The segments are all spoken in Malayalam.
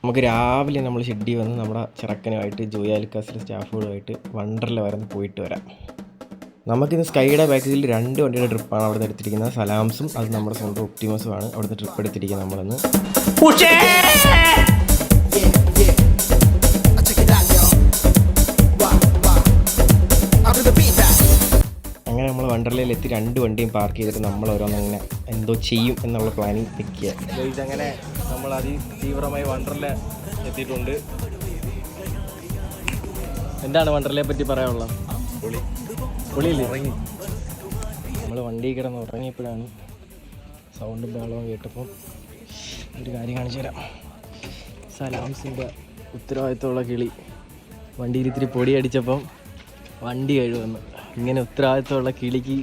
നമുക്ക് രാവിലെ നമ്മൾ ഷെഡ്ഡി വന്ന് നമ്മുടെ ചെറുക്കനുമായിട്ട് ജോയി ആലുക്കാസിലെ സ്റ്റാഫുകളുമായിട്ട് വണ്ടർല വരെ പോയിട്ട് വരാം. നമുക്കിന്ന് സ്കൈയുടെ പാക്കേജിൽ 2 വണ്ടിയുടെ ട്രിപ്പാണ് അവിടെ നിന്ന് എടുത്തിരിക്കുന്നത്. സലാംസും അത് നമ്മുടെ സ്വന്തം ഒപ്റ്റിമസുമാണ് അവിടുത്തെ ട്രിപ്പ് എടുത്തിരിക്കുന്നത് നമ്മളിന്ന്. അങ്ങനെ നമ്മൾ വണ്ടർലയിൽ എത്തി 2 വണ്ടിയും പാർക്ക് ചെയ്തിട്ട് നമ്മൾ ഓരോന്നങ്ങനെ എന്തോ ചെയ്യും എന്നുള്ള പ്ലാനിങ് വെക്കുക. ഇതങ്ങനെ നമ്മൾ അതിതീവ്രമായി വണ്ടർല എത്തിയിട്ടുണ്ട്. എന്താണ് വണ്ടർലയെ പറ്റി പറയാനുള്ളത്? പൊളിയില്ലേ? നമ്മൾ വണ്ടി കിടന്ന് ഉറങ്ങിയപ്പോഴാണ് സൗണ്ടും ബഹളവും കേട്ടപ്പോൾ ഒരു കാര്യം കാണിച്ചു തരാം. സലാംസിൻ്റെ ഉത്തരവാദിത്തമുള്ള കിളി വണ്ടിയിൽ ഇത്തിരി പൊടി അടിച്ചപ്പം വണ്ടി കഴുകുന്നു. ഇങ്ങനെ ഉത്തരവാദിത്തമുള്ള കിളിക്ക്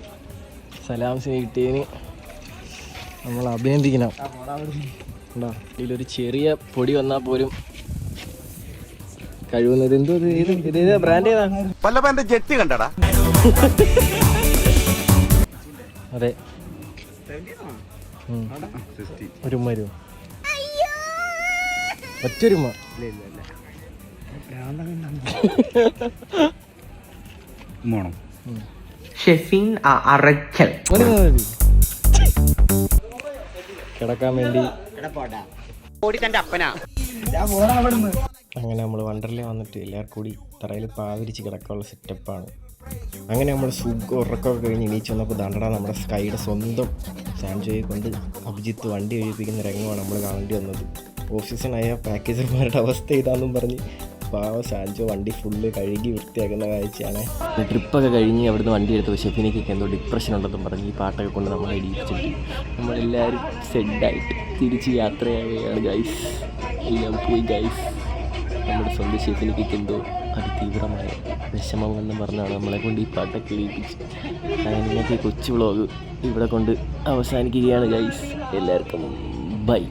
സലാംസിന് കിട്ടിയതിന് നമ്മൾ അഭിനന്ദിക്കണം. ഉണ്ടോ? ഇതിലൊരു ചെറിയ പൊടി വന്നാൽ പോലും കഴിവുന്നത്. എന്തോ ഇത് ബ്രാൻഡ് ഏതാ? പല്ലപ്പന്റെ ജെട്ടി കണ്ടടാ. അതെ, ഒരു മരുമ ഒറ്റൊരുമ. ഷെഫീൻ അറക്കൽ കിടക്കാൻ വേണ്ടി അങ്ങനെ നമ്മൾ വണ്ടർല വന്നിട്ട് എല്ലാവർക്കും കൂടി തറയിൽ പാവിരിച്ച് കിടക്കാനുള്ള സെറ്റപ്പാണ്. അങ്ങനെ നമ്മൾ സുഖം ഉറക്കമൊക്കെ കഴിഞ്ഞ് എണീച്ച് വന്നപ്പോൾ ദണ്ടട നമ്മുടെ സ്കൈയുടെ സ്വന്തം സാൻജോയെ കൊണ്ട് അഭിജിത്ത് വണ്ടി ഒഴിപ്പിക്കുന്ന രംഗമാണ് നമ്മൾ കാണേണ്ടി വന്നത്. ഓഫീസറായ പാക്കേജർമാരുടെ അവസ്ഥ ഇതാണെന്നും പറഞ്ഞ് പാവ സാൻജോ വണ്ടി ഫുള്ള് കഴുകി വൃത്തിയാക്കുന്ന കാഴ്ചയാണ്. ട്രിപ്പൊക്കെ കഴിഞ്ഞ് അവിടുന്ന് വണ്ടി എടുത്ത് ഷെഫിനേക്കൊക്കെ എന്തോ ഡിപ്രഷൻ ഉണ്ടെന്നും പറഞ്ഞ് ഈ പാട്ടൊക്കെ കൊണ്ട് നമ്മളെ ഇടിച്ചിട്ട് നമ്മളെല്ലാവരും സെഡായിട്ട് തിരിച്ച് യാത്രയാവുകയാണ് ഗൈസ്. എല്ലാം പോയി ഗൈസ്. നമ്മുടെ സ്വന്തം ഷെഫിനേക്കൊക്കെ എന്തോ അതിതീവ്രമായ വിഷമമെന്ന് പറഞ്ഞാണ് നമ്മളെ കൊണ്ട് ഈ പാട്ടൊക്കെ ഇടിപ്പിച്ച്. അങ്ങനെ ഇന്നത്തെ കൊച്ചു വ്ളോഗ് ഇവിടെ കൊണ്ട് അവസാനിക്കുകയാണ് ഗൈസ്. എല്ലാവർക്കും ബൈ.